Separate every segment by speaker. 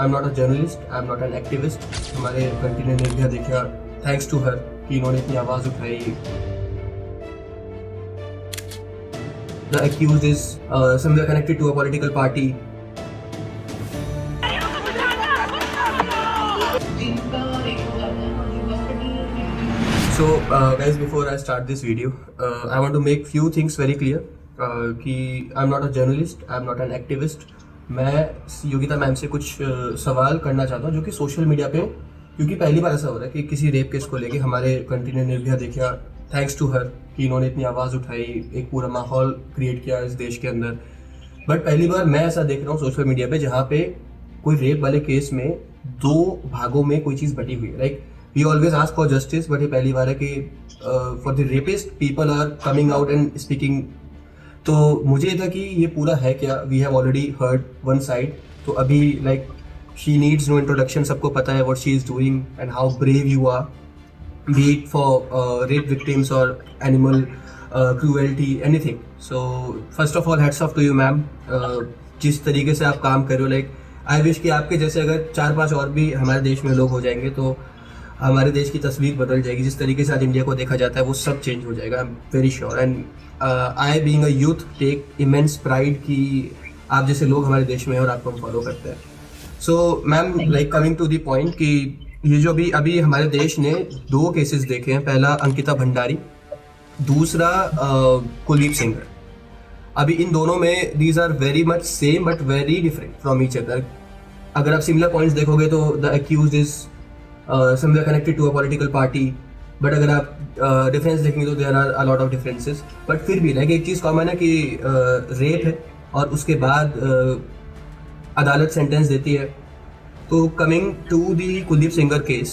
Speaker 1: I am not a journalist, I am not an activist. हमारे country ने निर्भया देखा, thanks to her कि इन्होंने इतनी आवाज़ उठाई। The accused is somewhere connected to a political party. So guys, before I start this video, I want to make few things very clear कि I'm not a journalist, I'm not an activist। मैं Yogita ma'am से कुछ सवाल करना चाहता हूँ जो कि सोशल मीडिया पे, क्योंकि पहली बार ऐसा हो रहा है कि किसी रेप केस को लेके हमारे कंट्री ने निर्भया देखा, थैंक्स टू हर कि इन्होंने इतनी आवाज़ उठाई, एक पूरा माहौल क्रिएट किया इस देश के अंदर। बट पहली बार मैं ऐसा देख रहा हूँ सोशल मीडिया पे जहाँ पे कोई रेप वाले केस में दो भागों में कोई चीज़ बटी हुई है। Like we always ask for justice, but ये पहली बार है कि for the rapist people are coming out and speaking. तो मुझे ये था कि ये पूरा है क्या, we have already heard one side. तो अभी like she needs no introduction, सबको पता है what she is doing and how brave you are, be it for rape victims और animal cruelty, anything. So first of all hats off to you ma'am, जिस तरीके से आप काम कर रहे हो। लाइक आई विश कि आपके जैसे अगर 4-5 और भी हमारे देश में लोग हो जाएंगे तो हमारे देश की तस्वीर बदल जाएगी। जिस तरीके से आज इंडिया को देखा जाता है वो सब चेंज हो जाएगा, I am very sure. And I being a youth take immense pride कि आप जैसे लोग हमारे देश में हैं और आपको हम फॉलो करते हैं। So ma'am, like coming to the point कि ये जो अभी हमारे देश ने 2 केसेस देखे हैं, पहला अंकिता भंडारी, दूसरा कुलदीप सेंगर। अभी इन दोनों में these are very much same but very different from each other. अगर आप सिमिलर पॉइंट्स देखोगे तो the accused is somewhere connected to a political party, but अगर आप डिफरेंस देखेंगे तो there are a lot of differences. But फिर भी लाइक एक चीज़ कॉमन है कि रेप है और उसके बाद अदालत सेंटेंस देती है। तो coming to the Kuldeep Sengar case,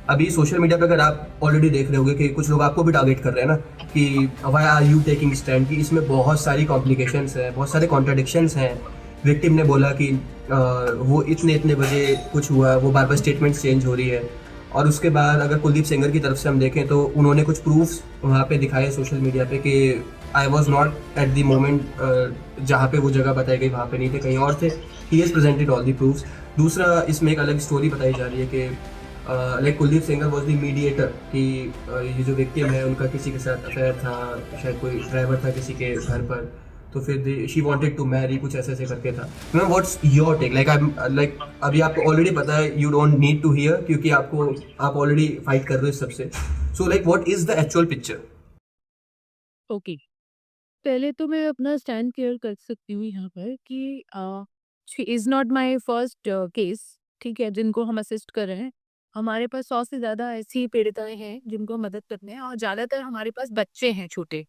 Speaker 1: अभी सोशल मीडिया पे अगर आप ऑलरेडी देख रहे होंगे कि कुछ लोग आपको भी टारगेट कर रहे हैं ना कि why are you taking stand, कि इसमें बहुत सारी कॉम्प्लिकेशंस हैं, बहुत सारे कॉन्ट्राडिक्शंस हैं। विक्टिम ने बोला कि वो इतने बजे कुछ हुआ, वो बार बार स्टेटमेंट चेंज हो रही है। और उसके बाद अगर कुलदीप सेंगर की तरफ से हम देखें तो उन्होंने कुछ प्रूफ्स वहाँ पे दिखाए सोशल मीडिया पे कि I was not at the moment जहाँ पे वो जगह बताई गई वहाँ पे नहीं थे, कहीं और थे। He has presented all the proofs. दूसरा, इसमें एक अलग स्टोरी बताई जा रही है कि like Kuldeep Sengar was the mediator, कि ये जो विक्टिम है उनका किसी के साथ अफेयर था, शायद कोई ड्राइवर था किसी के घर पर, तो फिर शी वांटेड टू मैरी, कुछ ऐसे करके था। Ma'am, what's your take? Like अभी आपको ऑलरेडी पता है, you don't need to hear, क्योंकि आप ऑलरेडी फाइट कर रहे हो इस सबसे। So like what is the actual picture?
Speaker 2: Okay. पहले तो मैं अपना स्टैंड क्लियर कर सकती हूँ यहाँ पर कि she is not my first case, ठीक है, जिनको हम असिस्ट कर रहे हैं। हमारे पास 100 से ज़्यादा ऐसी पीड़िताएँ हैं जिनको मदद करने हैं और ज़्यादातर हमारे पास बच्चे हैं छोटे,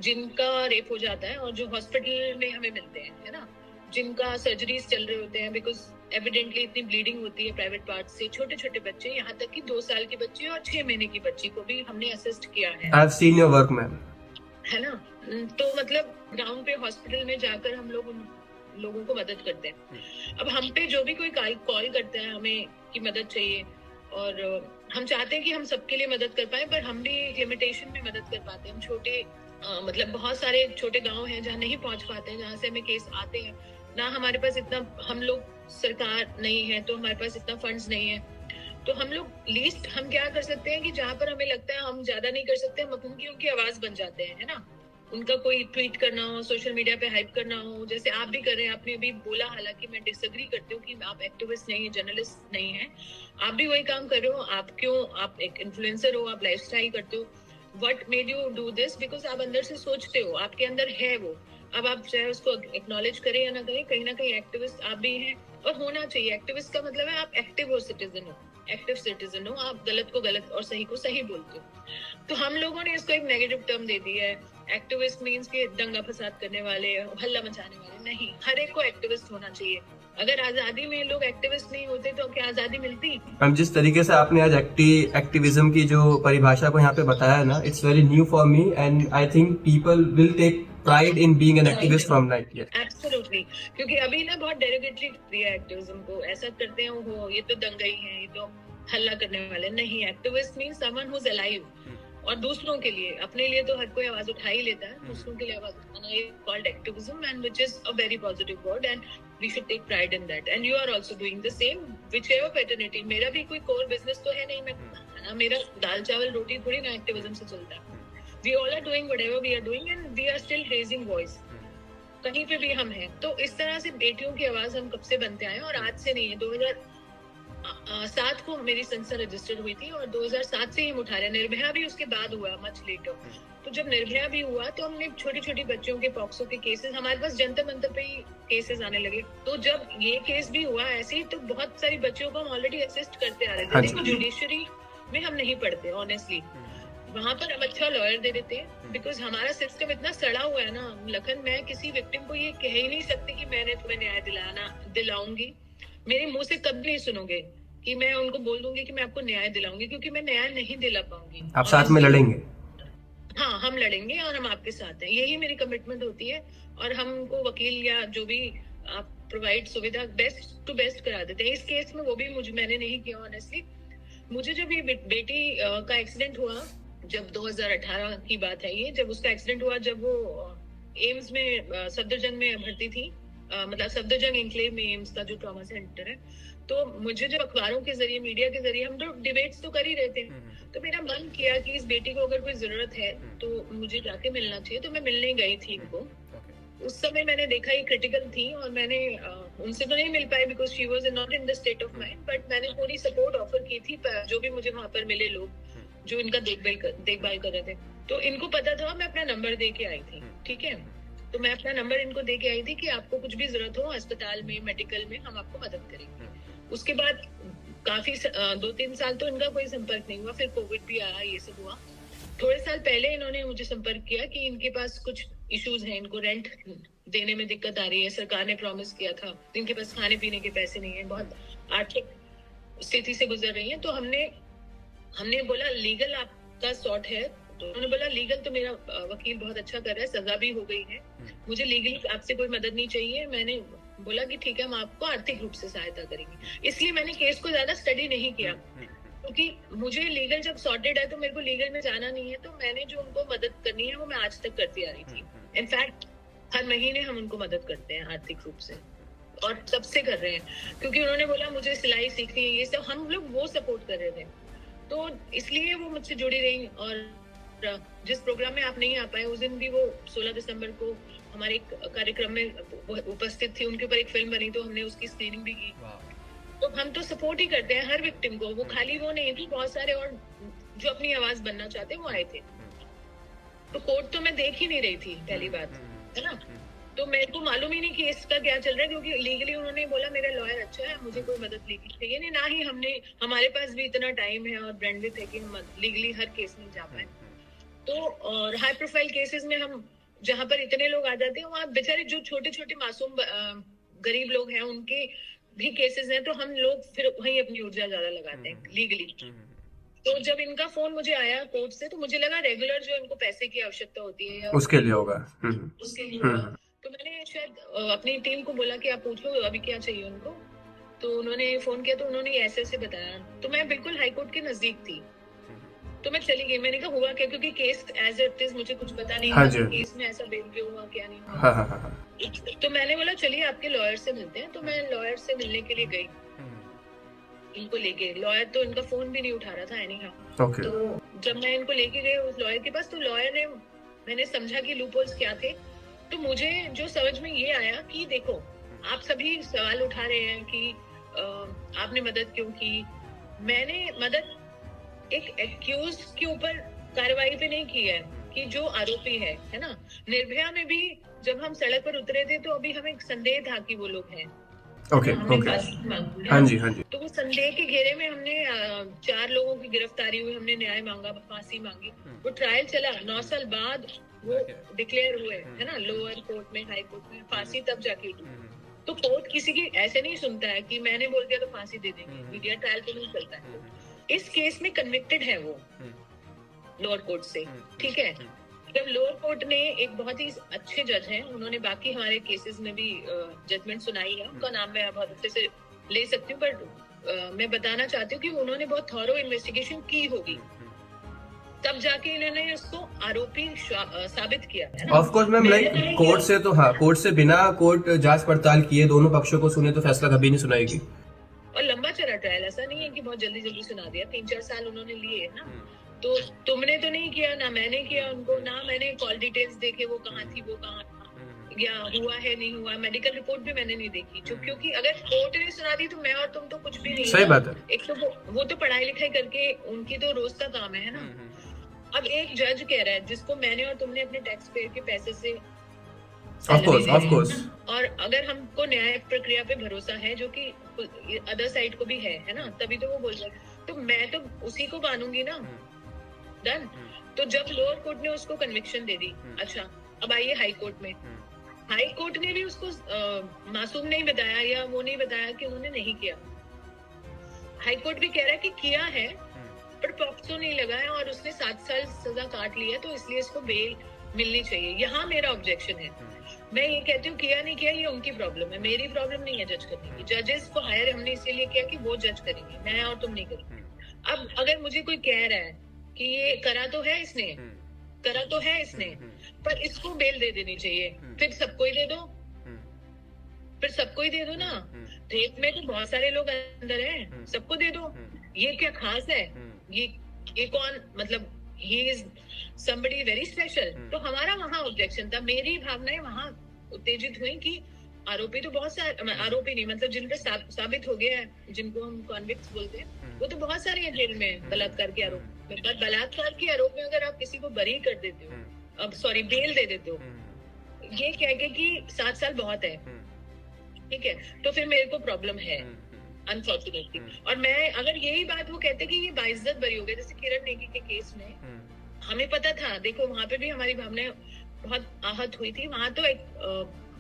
Speaker 2: जिनका रेप हो जाता है और जो हॉस्पिटल में हमें मिलते हैं, है ना? जिनका सर्जरीज चल रहे होते हैं बिकॉज़ एविडेंटली इतनी ब्लीडिंग होती है प्राइवेट पार्ट से। छोटे-छोटे बच्चे, यहाँ तक कि 2 साल के बच्चे और 6 महीने की बच्ची को भी हमने असिस्ट किया है।
Speaker 1: I have seen your work ma'am.
Speaker 2: है ना? तो मतलब ग्राउंड पे हॉस्पिटल में जाकर हम लोग उन लोगों को मदद करते हैं। अब हम पे जो भी कोई कॉल करता है हमें कि मदद चाहिए, और हम चाहते हैं कि हम सबके लिए मदद कर पाए, पर हम भी एक लिमिटेशन में मदद कर पाते हैं। हम छोटे मतलब बहुत सारे छोटे गांव हैं जहाँ नहीं पहुंच पाते हैं, जहाँ से हमें केस आते हैं ना। हमारे पास इतना, हम लोग सरकार नहीं है तो हमारे पास इतना फंड्स नहीं है। तो हम लोग लीस्ट हम क्या कर सकते हैं कि जहाँ पर हमें लगता है हम ज्यादा नहीं कर सकते, हम उनकी आवाज बन जाते हैं, है ना? उनका कोई ट्वीट करना हो, सोशल मीडिया पे हाइप करना हो, जैसे आप भी कर रहे हैं। आपने अभी बोला, हालांकि मैं डिसएग्री करती हूँ कि आप एक्टिविस्ट नहीं है, जर्नलिस्ट नहीं है, आप भी वही काम कर रहे हो। आप एक इन्फ्लुएंसर हो, आप लाइफस्टाइल करते हो। What made you do this? Because आप अंदर से सोचते हो, आपके अंदर है वो। अब आप चाहे उसको एक्नॉलेज करें या ना करें, ना कहीं एक्टिविस्ट आप भी हैं और होना चाहिए। एक्टिविस्ट का मतलब है आप एक्टिव हो, एक्टिव सिटीजन हो, आप गलत को गलत और सही को सही बोलते हो। तो हम लोगों ने इसको एक नेगेटिव टर्म दे दी है। एक्टिविस्ट मींस कि दंगा फसाद करने वाले, हल्ला मचाने वाले नहीं। हर एक को एक्टिविस्ट होना चाहिए। अगर आजादी में लोग एक्टिविस्ट नहीं होते तो क्या आजादी मिलती?
Speaker 1: मैम, जिस तरीके से आपने आज एक्टिविज्म की जो परिभाषा को यहाँ पे बताया है ना, it's very new for me and I think people will take pride in being an activist from night.
Speaker 2: Absolutely, क्योंकि अभी ना बहुत डेरिवेटरी दिया एक्टिविज्म को, ऐसा करते हैं वो ये तो दंगाई है, ये तो हल्ला करने वाले नहीं। Activist means someone who is alive, और दूसरों के लिए, अपने लिए तो हर कोई आवाज उठा ही लेता है, दूसरों के लिए आवाज उठाना ये called activism, and which is a very positive word and we should take pride in that, and you are also doing the same whichever fraternity. मेरा भी कोई कोर बिजनेस तो है नहीं, मैं मेरा दाल चावल रोटी थोड़ी ना एक्टिविज्म से चलता है। We all are doing whatever we are doing and we are still raising voice, कहीं पे भी हम हैं। तो इस तरह से बेटियों की आवाज हम कब से बनते आए, और आज से नहीं है। 2007 को मेरी संस्था रजिस्टर्ड हुई थी और 2007 से ही हम उठा रहे हैं। निर्भया भी उसके बाद हुआ, मच लेटर। तो जब निर्भया भी हुआ तो हमने छोटी छोटी बच्चों के पॉक्सो के केसेस, हमारे पास जंतर मंतर पे ही केसेस आने लगे। तो जब ये केस भी हुआ ऐसे ही, तो बहुत सारी बच्चियों को हम ऑलरेडी असिस्ट करते आ रहे थे। देखो जुडिशरी में हम नहीं पढ़ते ऑनेस्टली, वहां पर हम अच्छा लॉयर दे देते हैं, बिकॉज हमारा सिस्टम इतना सड़ा हुआ है ना लखन। मैं किसी विक्टिम को ये कह ही नहीं सकती कि मैंने तुम्हें न्याय दिलाऊंगी। मेरे मुंह से कभी नहीं सुनोगे कि मैं उनको बोल दूंगी कि मैं आपको न्याय दिलाऊंगी, क्योंकि मैं न्याय नहीं दिला पाऊंगी।
Speaker 1: आप साथ में लड़ेंगे?
Speaker 2: हाँ, हम लड़ेंगे और हम आपके साथ हैं, यही मेरी कमिटमेंट होती है। और हमको वकील या जो भी आप प्रोवाइड सुविधा बेस्ट टू बेस्ट करा देते हैं। इस केस में वो भी मैंने नहीं किया ऑनेस्टली। मुझे जब ये बेटी का एक्सीडेंट हुआ, जब 2018 की बात है ये, जब उसका एक्सीडेंट हुआ, जब वो एम्स में सफदरजंग में भर्ती थी, मतलब सफदरजंग एनक्लेव में एम्स का जो ट्रॉमा सेंटर है, तो मुझे जब अखबारों के जरिए, मीडिया के जरिए, हम तो डिबेट्स तो कर ही रहे थे, तो मेरा मन किया कि इस बेटी को अगर कोई जरूरत है तो मुझे जाके मिलना चाहिए। तो मैं मिलने गई थी इनको। उस समय मैंने देखा ये क्रिटिकल थी और मैंने उनसे तो नहीं मिल पाई because she was not in the state of mind, but मैंने पूरी सपोर्ट ऑफर की थी जो भी मुझे वहां पर मिले लोग जो इनका देखभाल कर रहे थे। तो इनको पता था, मैं अपना नंबर दे के आई थी, ठीक है। तो मैं अपना नंबर इनको दे के आई थी कि आपको कुछ भी जरूरत हो अस्पताल में, मेडिकल में, हम आपको मदद करेंगे। उसके बाद काफी 2-3 साल तो इनका कोई संपर्क नहीं हुआ। फिर कोविड भी आया, ये सब हुआ। थोड़े साल पहले इन्होंने मुझे संपर्क किया कि इनके पास कुछ इश्यूज हैं, इनको रेंट देने में दिक्कत आ रही है, सरकार ने प्रॉमिस किया था, इनके पास खाने पीने के पैसे नहीं है, बहुत आर्थिक स्थिति से गुजर रही है। तो हमने बोला लीगल आपका सॉर्ट है, तो उन्होंने बोला लीगल तो मेरा वकील बहुत अच्छा कर रहा है, सजा भी हो गई है, मुझे लीगली आपसे कोई मदद नहीं चाहिए। मैंने बोला कि ठीक है, हम आपको आर्थिक रूप से सहायता करेंगे। इसलिए मैंने केस को ज्यादा स्टडी नहीं किया, क्योंकि मुझे लीगल जब सॉर्टेड है तो मेरे को लीगल में जाना नहीं है। तो मैंने जो उनको मदद करनी है वो मैं आज तक करती आ रही थी। इनफैक्ट हर महीने हम उनको मदद करते हैं आर्थिक रूप से, और सबसे कर रहे हैं, क्योंकि उन्होंने बोला मुझे सिलाई सीखनी है, ये सब हम लोग वो सपोर्ट कर रहे थे। तो इसलिए वो मुझसे जुड़ी रही। और जिस प्रोग्राम में आप नहीं आ पाए उस दिन भी वो 16 दिसंबर को हमारे एक कार्यक्रम में उपस्थित थी, उनके ऊपर एक फिल्म बनी, तो हमने उसकी स्क्रीनिंग भी की। तो हम तो सपोर्ट ही करते हैं हर विक्टिम को, वो खाली वो नहीं थी, बहुत सारे और जो अपनी आवाज बनना चाहते हैं वो आए थे। तो कोर्ट तो मैं देख ही नहीं रही थी, पहली बात है ना। तो मेरे को मालूम ही नहीं कि इसका क्या चल रहा है, क्योंकि लीगली उन्होंने बोला मेरा लॉयर अच्छा है, मुझे कोई मदद लीगली चाहिए नहीं, ना ही हमारे पास भी इतना टाइम है और ब्रांडेड है कि हम लीगली हर केस में जा पाए। तो और हाई प्रोफाइल केसेस में हम जहां पर इतने लोग आ जाते हैं, वहाँ बेचारे जो छोटे छोटे मासूम गरीब लोग हैं उनके भी केसेस हैं, तो हम लोग फिर वहीं अपनी ऊर्जा ज्यादा लगाते हैं लीगली। तो जब इनका फोन मुझे आया कोर्ट से, तो मुझे लगा रेगुलर जो इनको पैसे की आवश्यकता होती है या
Speaker 1: उसके लिए होगा।
Speaker 2: उसके लिए होगा। तो मैंने शायद अपनी टीम को बोला कि आप पूछो अभी क्या चाहिए उनको। तो उन्होंने फोन किया, तो उन्होंने ऐसे ऐसे बताया। तो मैं बिल्कुल हाई कोर्ट के नजदीक थी, तो मैं चली गई। मैंने कहा हुआ क्या, क्योंकि केस एज इट इज मुझे कुछ पता नहीं था, केस में ऐसा बेल क्यों हुआ, क्या नहीं हुआ। तो मैंने बोला चलिए आपके लॉयर से मिलते हैं। तो मैं लॉयर से मिलने के लिए गई इनको लेके। लॉयर तो इनका फोन भी नहीं उठा रहा था एनी हाउ। तो जब मैं इनको लेके गई उस लॉयर के पास, तो लॉयर ने, मैंने समझा कि लूपहोल्स क्या थे। तो मुझे जो समझ में ये आया कि देखो आप सभी सवाल उठा रहे हैं कि आपने मदद क्यों की। मैंने मदद एक एक्यूज के ऊपर कार्रवाई पे नहीं की है, कि जो आरोपी है ना। निर्भया में भी जब हम सड़क पर उतरे थे तो अभी हमें संदेह था कि वो लोग हैं।
Speaker 1: ओके। हाँ जी।
Speaker 2: तो वो संदेह के घेरे में हमने 4 लोगों की गिरफ्तारी हुई, हमने न्याय मांगा, फांसी मांगी। वो ट्रायल चला, 9 साल बाद वो डिक्लेयर हुए, है ना, लोअर कोर्ट में, हाई कोर्ट में। फांसी तब जाके हुई। तो कोर्ट किसी की ऐसे नहीं सुनता है कि मैंने बोल दिया तो फांसी दे देंगे, मीडिया ट्रायल तो नहीं चलता है। इस केस में कन्विक्टेड है वो लोअर कोर्ट से, ठीक है। जब लोअर कोर्ट ने, एक बहुत ही अच्छे जज हैं, उन्होंने बाकी हमारे केसेस में भी जजमेंट सुनाई है, उनका नाम मैं बहुत अच्छे से ले सकती हूँ, बट मैं बताना चाहती हूँ कि उन्होंने बहुत थॉरो इन्वेस्टिगेशन की होगी, तब जाके इन्होंने उसको आरोपी साबित किया है ना।
Speaker 1: Of course ma'am, like court से तो हाँ, कोर्ट से बिना कोर्ट जांच पड़ताल किए दोनों पक्षों को सुने तो फैसला कभी नहीं सुनाएगी।
Speaker 2: और लंबा चला ट्रायल, ऐसा नहीं है कि बहुत जल्दी जल्दी सुना दिया, 3-4 साल उन्होंने लिए है ना। तो तुमने तो नहीं किया ना, मैंने किया उनको ना, मैंने कॉल डिटेल्स देखे वो कहाँ थी, वो कहाँ या हुआ है नहीं हुआ, मेडिकल रिपोर्ट भी मैंने नहीं देखी। क्योंकि अगर कोर्ट ने सुना दी तो मैं और तुम तो कुछ भी नहीं।
Speaker 1: सही बात है।
Speaker 2: एक तो वो तो पढ़ाई लिखाई करके उनकी तो रोज का काम है ना। अब एक जज कह रहा है जिसको मैंने और तुमने अपने टैक्स पेयर के पैसे से
Speaker 1: ऑफ कोर्स
Speaker 2: और अगर हमको न्याय प्रक्रिया पे भरोसा है, जो कि अदर साइड को भी है ना, तभी तो वो बोल रहे हैं, तो मैं तो उसी को मानूंगी ना। डन। तो जब लोअर कोर्ट ने उसको कन्विक्शन दे दी, अच्छा अब आइए हाई कोर्ट में। हाई कोर्ट ने भी उसको मासूम नहीं बताया या वो नहीं बताया कि उन्होंने नहीं किया। हाई कोर्ट भी कह रहा है कि किया है पर पॉक्सो नहीं लगा है और उसने 7 साल सजा काट ली है, तो इसलिए इसको बेल मिलनी चाहिए। यहाँ मेरा ऑब्जेक्शन है। मैं ये कहती हूँ किया नहीं किया ये उनकी प्रॉब्लम है, मेरी प्रॉब्लम नहीं है जज करने की। जजेस को हायर हमने इसीलिए किया कि वो जज करेंगे, मैं और तुम नहीं करेंगे। अब अगर मुझे कोई कह रहा है कि ये करा तो है इसने, पर इसको बेल दे देनी चाहिए, फिर सबको ही दे दो ना। रेप में तो बहुत सारे लोग अंदर हैं, सबको दे दो। ये क्या खास है? ये कौन, मतलब he is somebody very special। तो हमारा वहाँ ऑब्जेक्शन था, मेरी भावनाएं वहाँ उत्तेजित हुई कि आरोपी तो बहुत सारे, आरोपी नहीं मतलब जिन पे साबित हो गया है, जिनको हम कॉन्विक्ट्स बोलते हैं, वो तो बहुत सारे हैं जेल में बलात्कार के आरोप में। बलात्कार के आरोप में अगर आप किसी को बरी कर देते हो, अब सॉरी बेल दे देते हो, ये कह के कि 7 साल बहुत है, ठीक है, तो फिर मेरे को प्रॉब्लम है अनफॉर्चुनेटली। और मैं अगर यही बात वो कहते कि ये बाइज्जत बरी हो गए, जैसे किरण नेगी के केस में हमें पता था, देखो वहां पे भी हमारी भावनाएं बहुत आहत हुई थी। वहां तो एक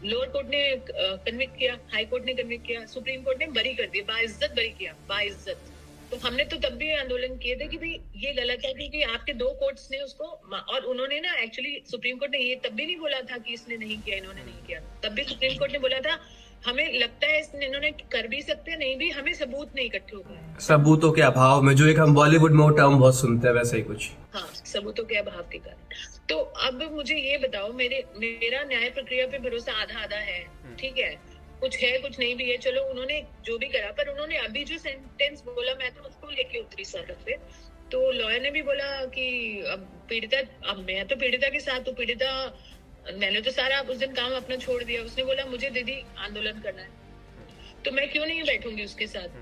Speaker 2: लोअर कोर्ट ने कन्विक्ट किया, हाई कोर्ट ने कन्विक्ट किया, सुप्रीम कोर्ट ने बरी कर दिया, बाइज्जत बरी किया, बाइज्जत। तो हमने तो तब भी आंदोलन किए थे कि भाई ये गलत है, क्योंकि आपके 2 कोर्ट्स ने उसको, और उन्होंने ना एक्चुअली सुप्रीम कोर्ट ने ये तब भी नहीं बोला था कि इसने नहीं किया, इन्होंने नहीं किया। तब भी सुप्रीम कोर्ट ने बोला था हमें लगता है इन्होंने कर भी सकते, नहीं भी, हमें सबूत नहीं इकट्ठे हो गए।
Speaker 1: सबूतों के अभाव में, जो एक हम बॉलीवुड में वो टर्म बहुत सुनते हैं, वैसा ही कुछ।
Speaker 2: हाँ, सबूतों के अभाव के कारण। तो अब मुझे ये बताओ, मेरा न्याय प्रक्रिया पे भरोसा आधा आधा है, ठीक है, कुछ है कुछ नहीं भी है, चलो उन्होंने जो भी करा, पर उन्होंने अभी जो सेंटेंस बोला मैं तो उसको लेके उतरी सड़क पे। तो लॉयर ने भी बोला कि अब पीड़िता, अब मैं तो पीड़िता के साथ, तो पीड़िता, मैंने तो सारा उस दिन काम अपना छोड़ दिया। उसने बोला मुझे दीदी आंदोलन करना है, तो मैं क्यों नहीं बैठूंगी उसके साथ,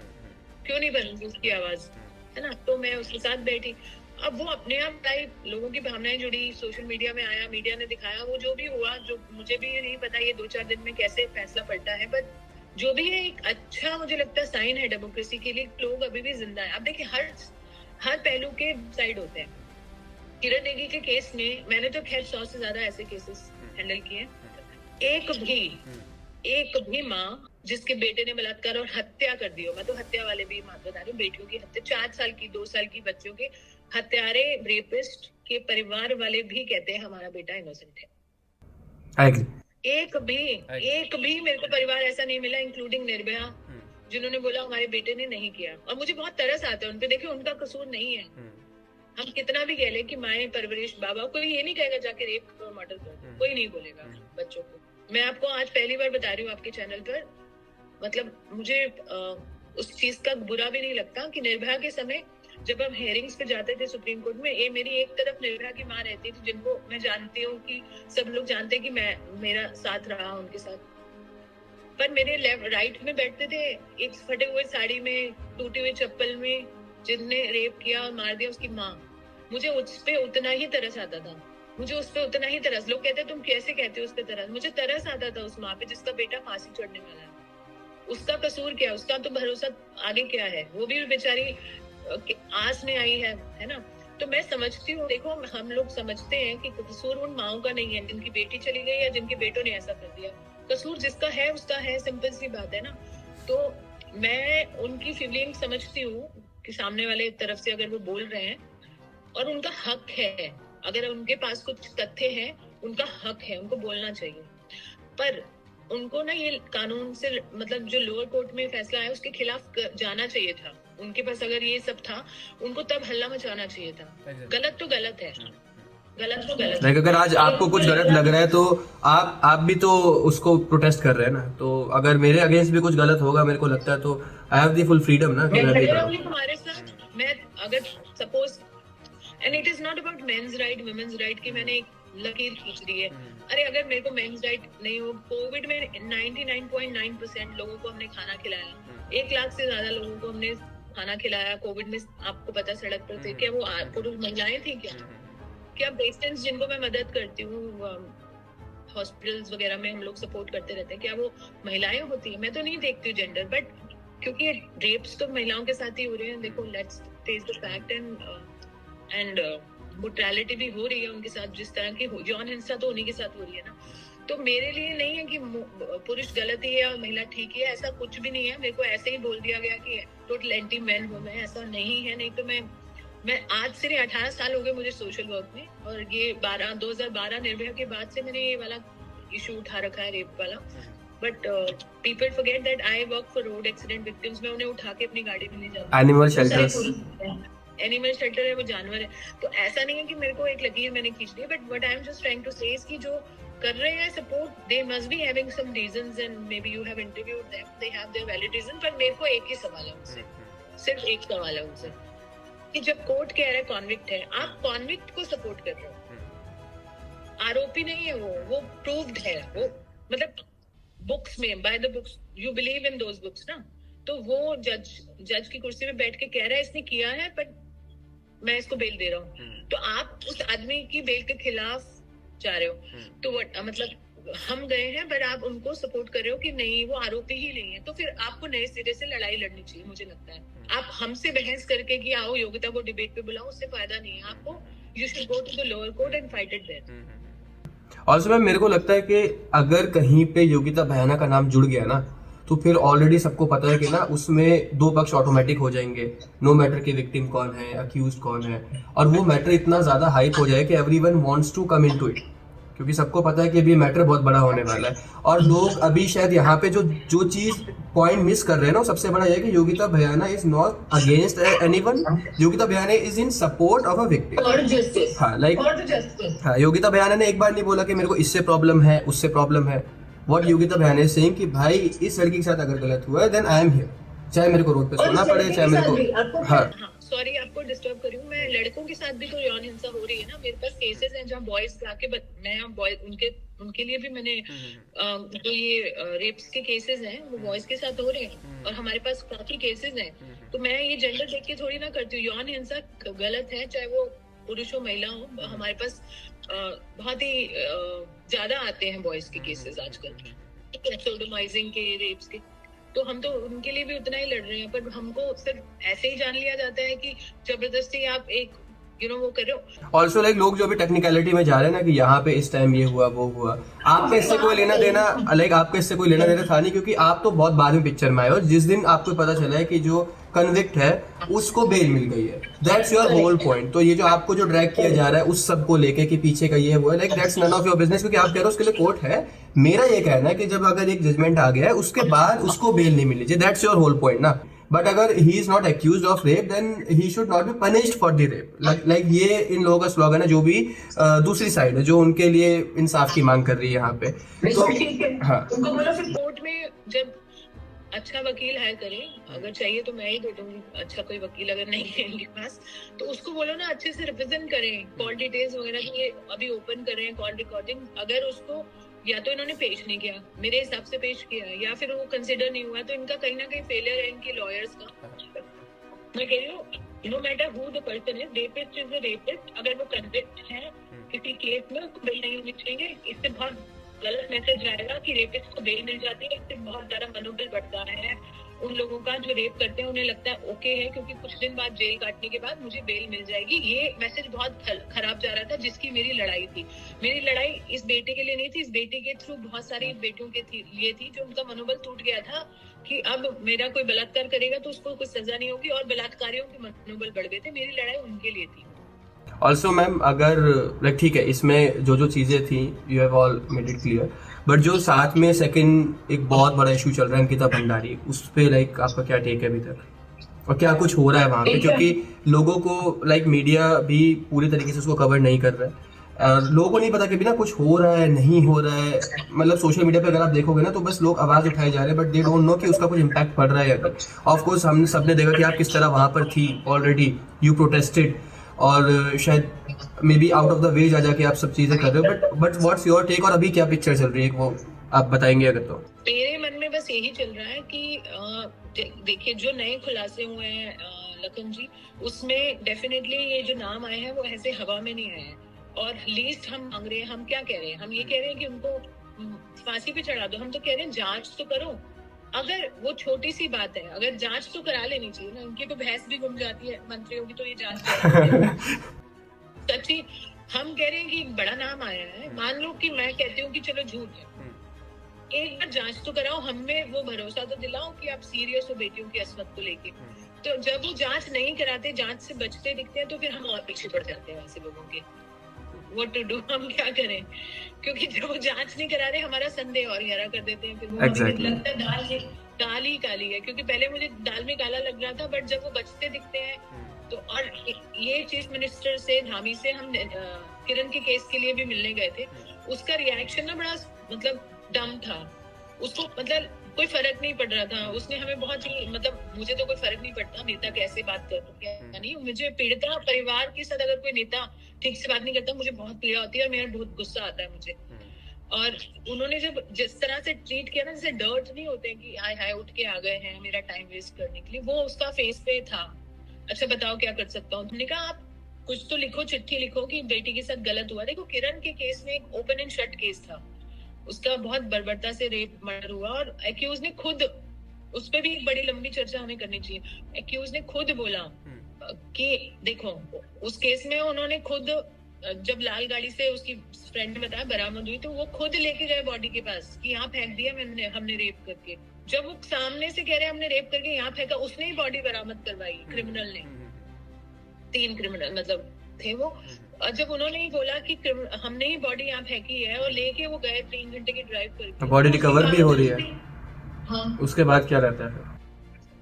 Speaker 2: क्यों नहीं बनूंगी उसकी आवाज, है ना। तो मैं उसके साथ बैठी। अब वो अपने आप लाइव, लोगों की भावनाएं जुड़ी, सोशल मीडिया में आया, मीडिया ने दिखाया, वो जो भी हुआ, जो मुझे भी नहीं पता ये 2-4 दिन में कैसे फैसला पलटा है, बट जो भी है एक अच्छा मुझे लगता है साइन है डेमोक्रेसी के लिए, लोग अभी भी जिंदा है। अब देखिए हर पहलू के साइड होते हैं। किरण नेगी के केस में मैंने तो खैर 100 से ज्यादा ऐसे केसेस हैंडल किए, एक भी माँ जिसके बेटे ने बलात्कार और हत्या कर दी हो, मैं तो हत्या वाले भी बता रही हूँ, बेटियों की हत्या, 4 साल की 2 साल की बच्चों के हत्यारे, रेपिस्ट के परिवार वाले भी कहते हैं हमारा बेटा इनोसेंट है। एक भी मेरे को परिवार ऐसा नहीं मिला, इंक्लूडिंग निर्भया, जिन्होंने बोला हमारे बेटे ने नहीं किया। और मुझे बहुत तरस आता है उनपे। देखिए उनका कसूर नहीं है, हम कितना भी कह ले कि माए परवरिश, बाबा, कोई ये नहीं कहेगा जाके रेप और मर्डर कर, कोई नहीं बोलेगा बच्चों को। मैं आपको आज पहली बार बता रही हूँ आपके चैनल पर, मतलब मुझे उस चीज का बुरा भी नहीं लगता कि निर्भया के समय जब हम हेयरिंग्स पे जाते थे सुप्रीम कोर्ट में, ये मेरी एक तरफ निर्भया की माँ रहती थी, जिनको मैं जानती हूँ कि सब लोग जानते हैं कि मैं, मेरा साथ रहा उनके साथ, पर मेरे राइट में बैठते थे एक फटे हुए साड़ी में, टूटी हुई चप्पल में, जिसने रेप किया और मार दिया उसकी माँ। मुझे उस पे उतना ही तरस आता था, मुझे उस पे उतना ही तरस। लोग कहते तुम कैसे कहते हो उस पे तरस, मुझे तरस आता था उस माँ पे जिसका बेटा फांसी चढ़ने वाला है। उसका कसूर क्या, उसका तो भरोसा आगे क्या है, वो भी बेचारी आस में आई है ना। तो मैं समझती हूँ, देखो हम लोग समझते हैं कि कसूर उन माओं का नहीं है जिनकी बेटी चली गई या जिनके बेटों ने ऐसा कर दिया। कसूर जिसका है उसका है, सिंपल सी बात है ना। तो मैं उनकी फीलिंग समझती हूँ कि सामने वाले तरफ से अगर वो बोल रहे हैं, और उनका हक है, अगर उनके पास कुछ तथ्य हैं, उनका हक है, उनको बोलना चाहिए। पर उनको ना ये कानून से, मतलब जो लोअर कोर्ट में फैसला आया उसके खिलाफ जाना चाहिए था। उनके पास अगर ये सब था, उनको तब हल्ला मचाना चाहिए था। गलत तो गलत है, गलत तो गलत है।
Speaker 1: लाइक अगर आज आपको कुछ गलत लग रहा है तो आप भी तो उसको प्रोटेस्ट कर रहे हैं ना। तो अगर मेरे अगेंस्ट भी कुछ गलत होगा मेरे को लगता है, तो I have the full freedom ना कि मैं भी करूं।
Speaker 2: हमारे साथ मैं अगर suppose, and it is not about men's right women's right की मैंने एक लकीर खींच दी है। अरे अगर मेरे को मेंस राइट नहीं हो, कोविड में 99.9% लोगों को हमने खाना खिलाया, 1 लाख से ज्यादा लोगों को हमने खाना खिलाया कोविड में। आपको पता सड़क पर थे, क्या वो पुरुष महिलाएं थी क्या पेशेंट्स जिनको मैं मदद करती हूँ हॉस्पिटल्स वगैरह में हम लोग सपोर्ट करते रहते हैं, क्या वो महिलाएं होती है? मैं तो नहीं देखती हूँ जेंडर, बट क्योंकि रेप्स तो महिलाओं के साथ ही हो रहे हैं। देखो, let's face the fact, and brutality भी हो रही है उनके साथ, जिस तरह की यौन हिंसा तो उन्हीं के साथ हो रही है ना। तो मेरे लिए नहीं है कि पुरुष गलत ही है और महिला ठीक है, ऐसा कुछ भी नहीं है। मेरे को ऐसे ही बोल दिया गया कि टोटल एंटी मैन हूँ मैं, ऐसा नहीं है। नहीं तो मैं आज से 18 साल हो गए मुझे सोशल वर्क में, और ये 2012 निर्भया के बाद से मैंने ये वाला इशू उठा रखा है, रेप वाला। But people forget that I work for road accident victims. मैं उन्हें उठा के अपनी गाड़ी में ले जाती हूँ।
Speaker 1: एनिमल शेल्टर्स,
Speaker 2: एनिमल शेल्टर है, वो जानवर है। तो ऐसा नहीं है कि मेरे को एक लकीर मैंने खींच दी, but what I am just trying to say is कि जो कर रहे हैं support, they must be having some reasons, and maybe you have interviewed them, they have their valid reason. पर मेरे को एक ही सवाल है उनसे, सिर्फ एक सवाल है उनसे, कि जब कोर्ट कह रहा है कॉन्विक्ट है, आप कॉन्विक्ट को सपोर्ट कर रहे हो, आरोपी नहीं है वो प्रूव्ड है। वो मतलब बुक्स में, by the books, you believe in those books ना। तो वो जज की कुर्सी में बैठ के कह रहा है इसने किया है, बट मैं इसको बेल दे रहा हूँ। तो आप उस आदमी की बेल के खिलाफ जा रहे हो। तो मतलब हम गए हैं, पर आप उनको सपोर्ट कर रहे हो कि नहीं वो आरोपी ही नहीं है। तो फिर आपको नए सिरे से लड़ाई लड़नी चाहिए, मुझे लगता है। आप हमसे बहस करके कि आओ योगिता को डिबेट पे बुलाओ, उससे फायदा नहीं है आपको। You should go to the lower court and fight it there.
Speaker 1: और उसमें मेरे को लगता है कि अगर कहीं पे योगिता भयाना का नाम जुड़ गया ना, तो फिर ऑलरेडी सबको पता है कि ना उसमें 2 पक्ष ऑटोमेटिक हो जाएंगे, नो मैटर कि विक्टिम कौन है, अक्यूज कौन है। और वो मैटर इतना ज्यादा हाइप हो जाए कि everyone wants to come into it, क्योंकि सबको पता है कि अभी मैटर बहुत बड़ा होने वाला है। और लोग अभी शायद यहाँ पे जो चीज पॉइंट मिस कर रहे हैं ना, सबसे बड़ा यह कि Yogita Bhayana is not against anyone, Yogita Bhayana is in support of a victim. हाँ, लाइक हाँ, योगिता भयाना ने एक बार नहीं बोला कि मेरे को इससे प्रॉब्लम है, उससे प्रॉब्लम है। What Yogita Bhayana is saying कि भाई इस लड़की के साथ अगर गलत हुआ है, देन आई एम हियर, चाहे मेरे को रोड पे सोना पड़े, चाहे मेरे को। हाँ,
Speaker 2: सॉरी आपको डिस्टर्ब कर रही हूँ मैं। लड़कों के साथ भी तो यौन हिंसा हो रही है ना। मेरे पास केसेस हैं जहाँ बॉयज जाके, मैं बॉयज उनके लिए भी मैंने जो ये रेप्स के केसेस हैं वो बॉयज के साथ हो रहे हैं, और हमारे पास काफी केसेस हैं। तो मैं ये जेंडर देख के थोड़ी ना करती हूँ। यौन हिंसा गलत है, चाहे वो पुरुष हो महिला हो। हमारे पास बहुत ही ज्यादा आते हैं बॉयज के केसेस आजकल, सोडोमाइजिंग के, रेप्स के। तो हम तो उनके लिए भी उतना ही लड़ रहे हैं, पर हमको सिर्फ ऐसे ही जान लिया जाता है कि जबरदस्ती आप एक वो कर रहे हो।
Speaker 1: ऑल्सो लाइक लोग जो भी टेक्निकलिटी में जा रहे हैं ना कि यहाँ पे इस टाइम ये हुआ वो हुआ, आपका इससे कोई लेना देना, लाइक आपका इससे कोई लेना देना था नहीं, क्योंकि आप तो बहुत बाद में पिक्चर में आए हो। जिस दिन आपको पता चला है कि जो कन्विक्ट है उसको बेल मिल गई है, दैट्स योर होल पॉइंट। तो ये जो आपको जो ड्रैग किया जा रहा है उस सब को लेके कि पीछे का ये हुआ है, like that's none of your business, क्योंकि आप कह रहे हो उसके लिए कोर्ट है। मेरा ये कहना है कि जब अगर एक जजमेंट आ गया है उसके बाद उसको बेल नहीं मिली, दैट्स योर होल पॉइंट ना। बट अगर he is not accused of rape, then he should not be punished for the rape. Like ये इन लोगों का स्लोगन है, जो भी दूसरी साइड है जो उनके लिए इंसाफ की मांग कर रही है यहाँ पे। तो हाँ,
Speaker 2: उनको बोलो फिर कोर्ट में जब अच्छा वकील हायर करें, अगर चाहिए तो मैं ही दे दूंगी अच्छा कोई वकील, अगर नहीं है इनके पास तो उसको बोलो ना अच्छे से रिप्रेजेंट करें, कॉल डिटेल्स वगैरह की अभी ओपन करें, कॉल रिकॉर्डिंग। अगर उसको या तो इन्होंने पेश नहीं किया, मेरे हिसाब से पेश किया, या फिर वो कंसिडर नहीं हुआ, तो इनका कहीं ना कहीं फेलियर है इनके लॉयर्स का। मैं कह रही हूँ, no matter who the person is, rapist is a rapist. अगर वो कन्विक्ट है किसी केस में, उसको बेल नहीं होनी चाहिए। इससे बहुत गलत मैसेज जाएगा कि रेपिस्ट को बेल मिल जाती है। इससे बहुत ज्यादा मनोबल बढ़ता है उन लोगों का जो रेप करते हैं। उन्हें लगता है ओके है, क्योंकि कुछ दिन बाद जेल काटने के बाद मुझे बेल मिल जाएगी। ये मैसेज बहुत खराब जा रहा था, जिसकी मेरी लड़ाई थी। मेरी लड़ाई इस बेटे के लिए नहीं थी, इस बेटे के थ्रू बहुत सारी बेटियों के लिए थी, जो उनका मनोबल टूट गया था कि अब मेरा कोई बलात्कार करेगा तो उसको कुछ सजा नहीं होगी, और बलात्कारियों के मनोबल बढ़ गए थे। मेरी लड़ाई उनके लिए थी।
Speaker 1: ऑल्सो मैम, अगर लाइक ठीक है, इसमें जो चीजें थी you have all made it clear, but जो साथ में सेकंड एक बहुत बड़ा इशू चल रहा है अंकिता भंडारी, उस पे लाइक आपका क्या टेक है अभी तक? और क्या कुछ हो रहा है वहाँ पे, क्योंकि लोगों को लाइक मीडिया भी पूरी तरीके से उसको कवर नहीं कर रहा है और लोगों को नहीं पता कि भी ना कुछ हो रहा है नहीं हो रहा है। मतलब सोशल मीडिया पे अगर आप देखोगे ना तो बस लोग आवाज उठाए जा रहे हैं, बट दे डोंट नो कि उसका कुछ इम्पैक्ट पड़ रहा है या नहीं। ऑफ कोर्स हमने सबने देखा कि आप किस तरह वहां पर थी, ऑलरेडी यू प्रोटेस्टेड, और शायद may be out of the way जा जाके आप सब चीजें कर रहे हो, बट व्हाट्स योर टेक, और अभी क्या पिक्चर चल रही है वो आप बताएंगे अगर तो।
Speaker 2: मेरे मन में बस यही चल रहा है कि देखिए जो नए खुलासे हुए हैं लखन जी, उसमें डेफिनेटली ये जो नाम आए हैं वो ऐसे हवा में नहीं आए हैं। और लीस्ट हम मांग रहे हैं, हम क्या कह रहे हैं, हम ये कह रहे हैं कि उनको फांसी पे चढ़ा दो। हम तो कह रहे हैं जांच तो करो। अगर वो छोटी सी बात है, अगर जांच तो करा लेनी चाहिए ना। उनकी तो भैंस भी घूम जाती है मंत्रियों की, तो ये जांच सच्ची हम कह रहे हैं कि बड़ा नाम आया है। मान लो कि मैं कहती हूँ कि चलो झूठ है, एक बार जांच तो कराओ, हमें वो भरोसा तो दिलाओ कि आप सीरियस हो बेटियों की अस्मत को लेके। तो जब वो जांच नहीं कराते, जांच से बचते दिखते हैं, तो फिर हम और पीछे पड़ जाते हैं ऐसे लोगों के। What to do, हम क्या करें? क्योंकि जब वो जांच नहीं करा रहे, हमारा संदेह और गहरा कर देते हैं। फिर वो
Speaker 1: Exactly.
Speaker 2: लगता है दाल ही काली है, क्योंकि पहले मुझे दाल में काला लग रहा था, बट जब वो बचते दिखते हैं तो। और ये चीफ मिनिस्टर से, धामी से हम किरण के केस के लिए भी मिलने गए थे। उसका रिएक्शन ना बड़ा मतलब डम था। उसको मतलब कोई फर्क नहीं पड़ रहा था। उसने हमें बहुत ही मतलब, मुझे तो कोई फर्क नहीं पड़ता नेता कैसे बात करता है नहीं। मुझे पीड़िता परिवार के साथ अगर कोई नेता ठीक से बात नहीं करता, मुझे बहुत पीड़ा होती है और मेरा बहुत गुस्सा आता है मुझे। और उन्होंने जब जिस तरह से ट्रीट किया ना, जैसे डर्ट नहीं होते कि हाय हाय उठ के आ गए हैं मेरा टाइम वेस्ट करने के लिए, वो उसका फेस पे था। अच्छा बताओ क्या कर सकता हूँ। तुमने कहा आप कुछ तो लिखो, चिट्ठी लिखो कि बेटी के साथ गलत हुआ। देखो किरण के केस में एक ओपन एंड शट केस था। उसका बहुत बर्बरता से रेप मर्डर हुआ और एक्यूज ने खुद, उस पर भी एक बड़ी लंबी चर्चा हमें करनी चाहिए। एक्यूज ने खुद बोला कि देखो उस केस में उन्होंने खुद, जब लाल गाड़ी से उसकी फ्रेंड ने बताया बरामद हुई, तो वो खुद लेके गए बॉडी के पास कि यहाँ फेंक दिया हमने रेप करके। जब वो सामने से कह रहे हमने रेप करके यहाँ फेंका, उसने ही बॉडी बरामद करवाई, क्रिमिनल ने। 3 क्रिमिनल मतलब थे वो। और जब उन्होंने ही बोला कि हमने ही बॉडी यहाँ फेंकी है और लेके वो गए 3 घंटे की ड्राइव करके,
Speaker 1: बॉडी रिकवर भी हो रही है।
Speaker 2: हाँ,
Speaker 1: उसके बाद क्या रहता है?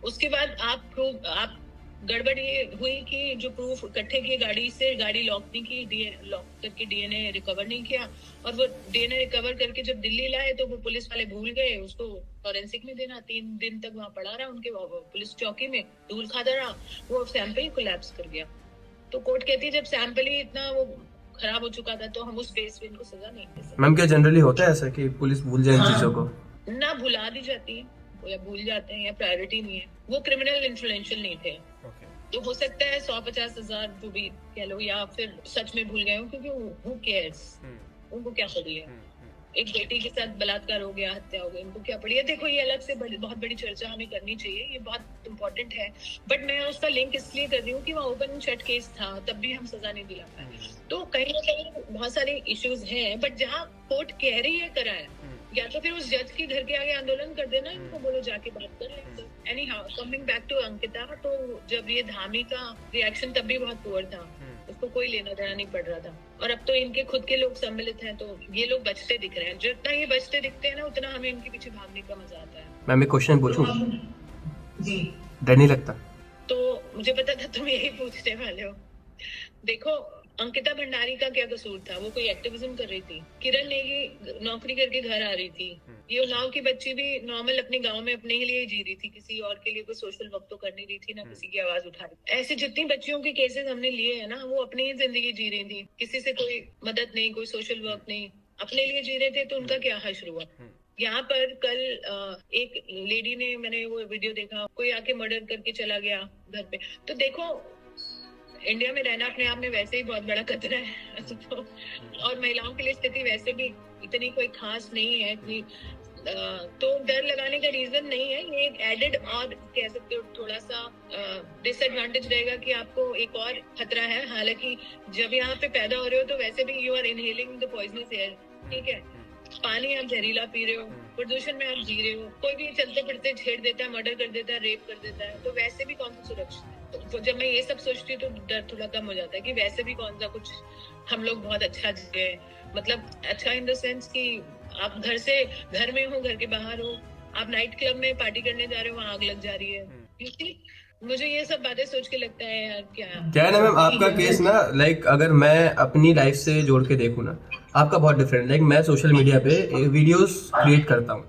Speaker 2: उसके बाद आप गड़बड़ ये हुई कि जो प्रूफ इकट्ठे किए गाड़ी से, गाड़ी लॉक नहीं की, लॉक करके डीएनए रिकवर नहीं किया। और वो डीएनए रिकवर करके जब दिल्ली लाए तो वो पुलिस वाले भूल गए उसको फॉरेंसिक में देना। 3 दिन तक वहां पड़ा रहा उनके पुलिस चौकी में, धूल खाता रहा। वो सैंपल कोलैप्स कर गया। तो कोर्ट कहती है जब सैंपल ही इतना वो खराब हो चुका था तो हम उस बेस पे इनको सजा नहीं दे सकते।
Speaker 1: मैम क्या जनरली होता है ऐसा कि पुलिस भूल जाए इन चीजों को?
Speaker 2: ना भुला दी जाती है या भूल जाते हैं या प्रायोरिटी नहीं है। वो क्रिमिनल इन्फ्लुएंशियल नहीं थे। तो हो सकता है 100-50 हजार जो भी कह लो, या फिर सच में भूल गए हो, क्योंकि who cares? उनको क्या पड़ी है? एक बेटी के साथ बलात्कार हो गया, हत्या हो गई, उनको क्या पड़ी है? देखो ये अलग से बहुत बड़ी चर्चा हमें करनी चाहिए, ये बहुत इम्पोर्टेंट है। बट मैं उसका लिंक इसलिए कर रही हूँ कि वहाँ ओपन शट केस था, तब भी हम सजा नहीं दिला पाए। तो कहीं ना कहीं बहुत सारे इश्यूज हैं। बट जहाँ कोर्ट कह रही है करा है, या तो फिर उस जज के घर के आगे आंदोलन कर देना, इनको बोलो जाके बात कर लें। Anyhow, coming back to Ankita, तो जब ये धामी का रिएक्शन तब भी बहुत पुअर था, उसको कोई लेना देना नहीं पड़ रहा था। और अब तो इनके खुद के लोग सम्मिलित हैं, तो ये लोग बचते दिख रहे हैं। जितना ये बचते दिखते हैं ना, उतना हमें इनके पीछे भागने का मजा आता है।
Speaker 1: मैं क्वेश्चन पूछूं?
Speaker 2: जी।
Speaker 1: डर नहीं लगता?
Speaker 2: तो मुझे पता था तुम यही पूछने वाले हो। देखो अंकिता भंडारी का क्या कसूर था? वो कोई एक्टिविज्म कर रही थी। किरण नेगी नौकरी करके घर आ रही थी। ये उन्नाव की बच्ची भी नॉर्मल अपने गांव में अपने ही लिए जी रही थी, किसी और के लिए कोई सोशल वर्क तो कर नहीं रही थी, ना किसी की आवाज उठा रही। ऐसी जितनी बच्चियों के केसेस हमने लिए हैं ना, वो अपनी ही जिंदगी जी रही थी, किसी से कोई मदद नहीं, कोई सोशल वर्क नहीं, अपने लिए जी रहे थे। तो उनका क्या हश्र हुआ? यहाँ पर कल एक लेडी ने, मैंने वो वीडियो देखा, कोई आके मर्डर करके चला गया घर पे। तो देखो इंडिया में रहना अपने आप में वैसे ही बहुत बड़ा खतरा है। तो और महिलाओं के लिए स्थिति वैसे भी इतनी कोई खास नहीं है कि तो डर लगाने का रीजन नहीं है। ये एक एडेड और कह सकते हो थोड़ा सा डिसएडवांटेज रहेगा कि आपको एक और खतरा है। हालांकि जब यहाँ पे पैदा हो रहे हो तो वैसे भी you are inhaling the poisonous air, ठीक है? पानी आप जहरीला पी रहे हो, प्रदूषण में आप जी रहे हो, कोई भी चलते फिरते छेड़ देता है, मर्डर कर देता है, रेप कर देता है, तो वैसे भी कौन सा सुरक्षित है? तो जब मैं ये सब सोचती हूँ तो डर थोड़ा कम हो जाता है कि वैसे भी कौन सा कुछ हम लोग बहुत अच्छा जिए। मतलब अच्छा इन द सेंस कि आप घर में हो, घर के बाहर हो, आप नाइट क्लब में पार्टी करने जा रहे हो, वहां आग लग जा रही है। मुझे ये सब बातें सोच के लगता है यार
Speaker 1: क्या है ना मैम, आपका केस ना लाइक अगर मैं अपनी लाइफ से जोड़ के देखूँ ना, आपका बहुत डिफरेंट। लाइक मैं सोशल मीडिया पे वीडियोस क्रिएट करता हूँ,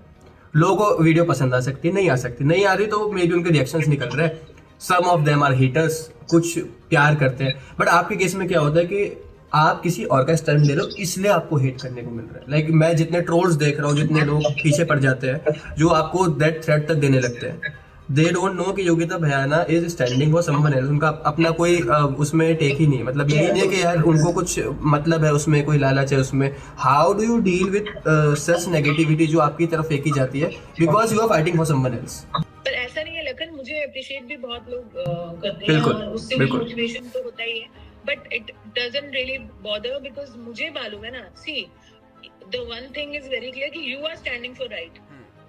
Speaker 1: लोगों को वीडियो पसंद आ सकती है, नहीं आ सकती, नहीं आ रही तो मे बी उनके रिएक्शंस निकल रहे हैं, सम ऑफ देम आर हेटर्स, कुछ प्यार करते हैं। बट आपके केस में क्या होता है कि आप किसी और का स्टैंड ले रहे हो, इसलिए आपको हेट करने को मिल रहा है। लाइक मैं जितने ट्रोल्स देख रहा हूँ, जितने लोग पीछे पड़ जाते हैं, जो आपको डेथ थ्रेट तक देने लगते हैं, दे डोंट नो कि Yogita Bhayana is standing for someone else. उनका अपना कोई उसमें टेक ही नहीं है, मतलब ये नहीं है कि यार उनको कुछ मतलब है उसमें, कोई लालच है उसमें। How do you deal with such negativity जो आपकी तरफ फेंकी जाती है because you are fighting for someone else?
Speaker 2: पर ऐसा नहीं है लखन, मुझे अप्रिशिएट भी बहुत लोग करते हैं
Speaker 1: बिल्कुल,
Speaker 2: और उससे भी मोटिवेशन तो होता ही है, but it doesn't really bother because मुझे मालूम है ना, see the one thing is very clear कि you are standing for right,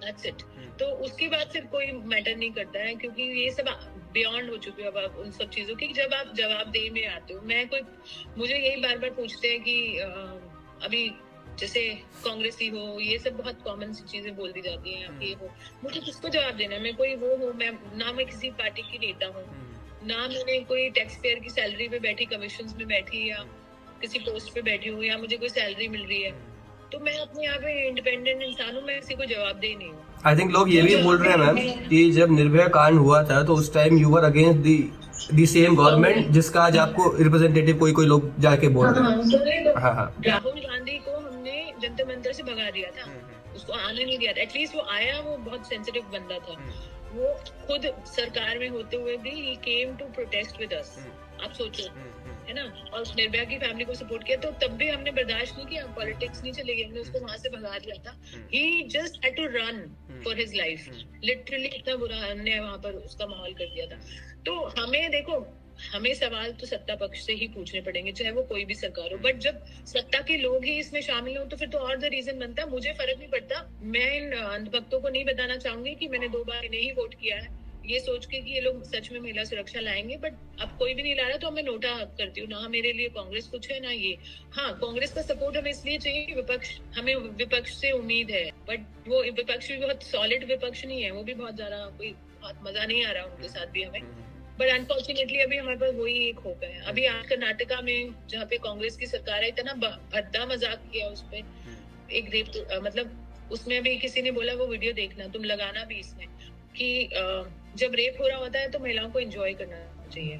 Speaker 2: that's it. तो उसकी बात सिर्फ कोई मैटर नहीं करता है, क्योंकि ये सब बियॉन्ड हो चुके हो अब आप उन सब चीजों की। जब आप जवाबदेही में आते हो, मैं कोई, मुझे यही बार बार पूछते हैं कि अभी जैसे कांग्रेसी हो, ये सब बहुत कॉमन सी चीजें बोल दी जाती हैं, आप ये हो, मुझे किसको जवाब देना है? मैं कोई वो हूँ, मैं ना मैं किसी पार्टी की नेता हूँ, ना मैंने कोई टैक्स पेयर की सैलरी पे बैठी, कमीशंस में बैठी, या किसी पोस्ट पे बैठी हूँ, या मुझे कोई सैलरी मिल रही है। तो मैं अपने आप में इंडिपेंडेंट इंसान हूँ, मैं किसी को जवाबदेही नहीं हूँ।
Speaker 1: आई थिंक लोग ये भी बोल रहे हैं मैम कि जब निर्भया कांड हुआ था तो उस time you were against the same government जिसका आज आपको रिप्रेजेंटेटिव कोई लोग जाके बोल रहे हैं। हाँ,
Speaker 2: राहुल गांधी को हमने जंतर मंतर से भगा दिया था, उसको आने नहीं दिया था। एटलीस्ट वो आया, वो बहुत सेंसिटिव बंदा था, वो खुद सरकार में होते हुए भी he came to protest with us. आप सोचो, है ना, और निर्भया की फैमिली को सपोर्ट किया, तो तब भी हमने बर्दाश्त नहीं किया, पॉलिटिक्स नहीं चलेगी, हमने उसको वहां से भगा दिया था। He just had to run for his life, literally इतना बुरा हमने वहां पर उसका माहौल कर दिया था। तो हमें देखो, हमें सवाल तो सत्ता पक्ष से ही पूछने पड़ेंगे, चाहे वो कोई भी सरकार हो, बट जब सत्ता के लोग ही इसमें शामिल हो तो फिर तो और द रीजन बनता है। मुझे फर्क नहीं पड़ता, मैं इन अंधभक्तों को नहीं बताना चाहूंगी कि मैंने 2 बार इन्हें ही वोट किया है, ये सोच के कि ये लोग सच में महिला सुरक्षा लाएंगे, बट अब कोई भी नहीं ला रहा, तो मैं नोटा करती हूँ ना, मेरे लिए कांग्रेस कुछ है ना ये। हाँ, कांग्रेस का सपोर्ट हमें इसलिए चाहिए कि हमें विपक्ष से उम्मीद है, बट वो विपक्ष भी बहुत सॉलिड विपक्ष नहीं है, वो भी बहुत ज्यादा कोई बहुत मजा नहीं आ रहा उनके साथ भी हमें। बट अनफॉर्चुनेटली अभी हमारे पास वही एक होप है। अभी आज कर्नाटका में जहाँ पे कांग्रेस की सरकार है, इतना भद्दा मजाक किया उस पे, एक रेप, मतलब उसमें भी किसी ने बोला, वो वीडियो देखना तुम, लगाना भी इसमें, कि जब रेप हो रहा होता है तो महिलाओं को एंजॉय करना चाहिए।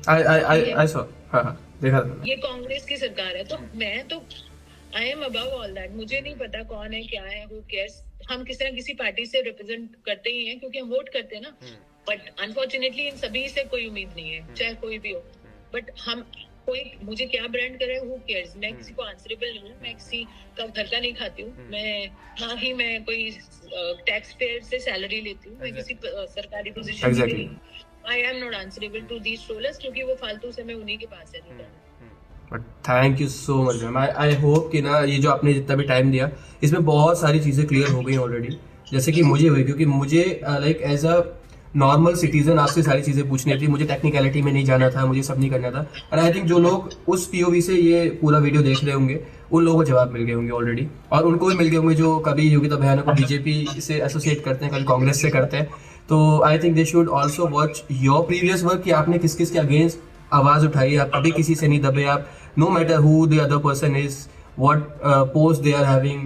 Speaker 1: I saw, हाँ, देखा था।
Speaker 2: ये कांग्रेस की सरकार है, तो मैं तो I am above all that. मुझे नहीं पता कौन है क्या है, हु केयर्स। हम किसी न किसी पार्टी से रिप्रेजेंट करते ही हैं, क्योंकि हम वोट करते हैं ना। बट अनफॉर्चुनेटली इन सभी से कोई उम्मीद नहीं है, चाहे कोई भी हो। बट हम कोई मुझे क्या ब्रांड करे, हु केयर्स। मैं किसी को आंसरेबल नहीं हूँ, मैं किसी का घर का नहीं खाती हूँ, मैं ना ही मैं कोई टैक्स पेयर से सैलरी लेती हूँ, मैं किसी सरकारी पोजीशन में नहीं। I am not answerable to these trollers, क्योंकि वो फालतू से मैं उन्हीं के पास है।
Speaker 1: But thank you so much ma'am. I hope कि ना ये जो आपने जितना भी टाइम दिया, इसमें बहुत सारी चीज़ें क्लियर हो गई ऑलरेडी, जैसे कि मुझे हुई, क्योंकि मुझे like as a normal citizen आपसे सारी चीज़ें पूछनी थी, मुझे टेक्निकलिटी में नहीं जाना था, मुझे सब नहीं करना था। और आई थिंक जो लोग उस पीओवी से ये पूरा वीडियो देख रहे होंगे, उन लोगों को जवाब मिल गए होंगे ऑलरेडी, और उनको भी मिल गए होंगे जो कभी योगिता भयाना को बीजेपी से एसोसिएट करते हैं, कभी कांग्रेस से करते हैं। तो I think they should also watch your previous work, कि आपने किस किस के अगेंस्ट आवाज़ उठाई, आप कभी किसी से नहीं दबे, आप no matter who the other person is, what post they are having,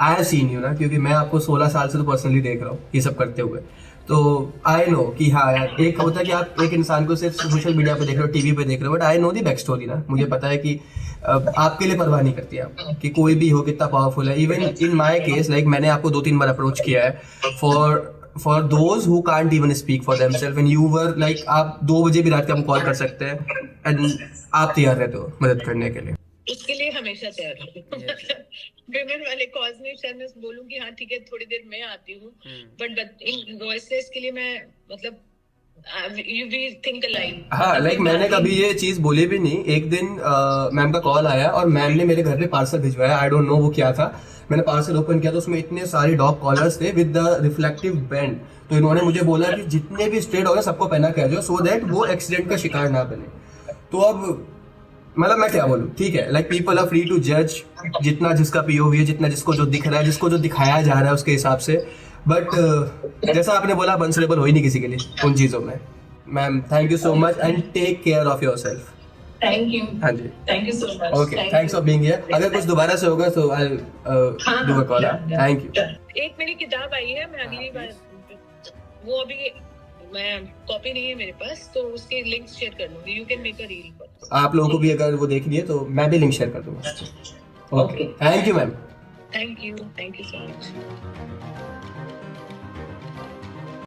Speaker 1: I have seen you ना, क्योंकि मैं आपको 16 साल से तो पर्सनली देख रहा हूँ ये सब करते हुए। तो आई नो कि हाँ यार, एक होता है कि आप एक इंसान को सिर्फ सोशल मीडिया पे देख रहे हो, टीवी पे देख रहे हो, but I know the back story ना। मुझे पता है कि आपके लिए परवाह नहीं करती आप कि कोई भी हो कितना पावरफुल है। Even in my case, like मैंने आपको 2-3 बार अप्रोच किया है for those who can't even speak for themselves, and you were like, आप 2 बजे भी रात को हम कॉल कर सकते हैं, एंड आप तैयार रहते हो मदद करने के लिए।
Speaker 2: उसके लिए हमेशा तैयार हूँ। विमेन वाले कॉज में शायद मैं बोलूंगी हाँ ठीक है, थोड़ी देर मैं आती हूँ, बट इन वॉइसेस के लिए मैं मतलब you be think alive।
Speaker 1: हाँ, लाइक मैंने कभी ये चीज बोली भी नहीं। एक दिन मैम का कॉल आया और मैम ने मेरे घर पे पार्सल भिजवाया, आई डोंट नो वो क्या था। मैंने पार्सल ओपन किया तो उसमें इतने सारे डॉग कॉलर्स थे विद द रिफ्लेक्टिव बैंड। तो इन्होंने मुझे बोला कि जितने भी स्ट्रेट हो गए सबको पहना के आ जाओ, सो दैट वो एक्सीडेंट का शिकार ना बने। तो अब मतलब मैं क्या बोलूँ, ठीक है, like people are free to जज, जितना जिसका पीओवी है, जितना जिसको जो दिख रहा है, जिसको जो दिखाया जा रहा है उसके हिसाब से। बट जैसा आपने बोला, आंसरेबल हो ही नहीं किसी के लिए उन चीज़ों में। Ma'am thank you so much and take care of yourself.
Speaker 2: Thank you.
Speaker 1: हाँ जी.
Speaker 2: Thank you so much.
Speaker 1: Okay, thanks for being here. अगर कुछ दोबारा से होगा तो I do a call. Thank you.
Speaker 2: एक मेरी किताब आई है, मैं अगली बार वो अभी मैं कॉपी नहीं है मेरे पास, तो उसके लिंक्स शेयर कर दूंगी. You can make a reel.
Speaker 1: आप लोगों को भी अगर वो देखनी है तो मैं भी लिंक शेयर कर दूंगा. Okay, thank you ma'am.
Speaker 2: Thank you so much.